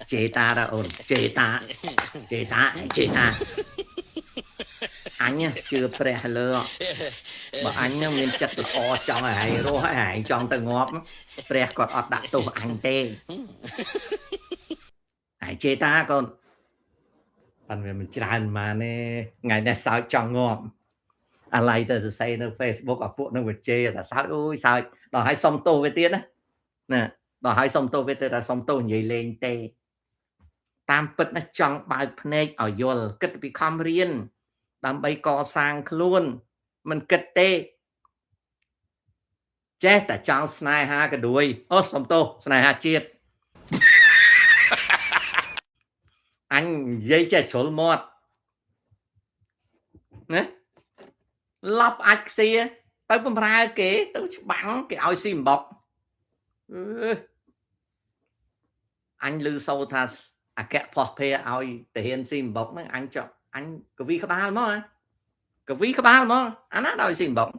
chế ta đã ổn chế ta anh nhá chưa pre lơ mà anh nhá miền chất là trong hải rô hải trong tầng ngóp pre còn ọt đặt tù anh tê hải chế ta con phần mình tràn mà nè ngày nay sao trong ngóp à lại từ xâyនៅ Facebook អាពួកនឹងវាជេរថាសើចអូយសើចដល់ឲ្យសុំទោសវាទៀតណាដល់ឲ្យសុំទោសវាទៅថាសុំទោសនិយាយលេងទេតាមពិតណាចង់បើកភ្នែកឲ្យយល់គិតពីខំរៀនដើម្បីកសាងខ្លួនមិនគិតទេចេះតែចង់ស្នេហាក៏ដួយអូសុំទោសស្នេហាជាតិអញនិយាយចេះជ្រុលមាត់ណាឡប់អាចខ្សៀទៅបំរើគេទៅច្បាំងគេឲ្យស៊ីអំបុកអញឮសូរថាអគ្គផោះភេឲ្យតាហ៊ានស៊ីអំបុកហ្នឹងអញចុះអញកវីក្បាលមកកវីក្បាលមកអាណាដល់ស៊ីអំបុក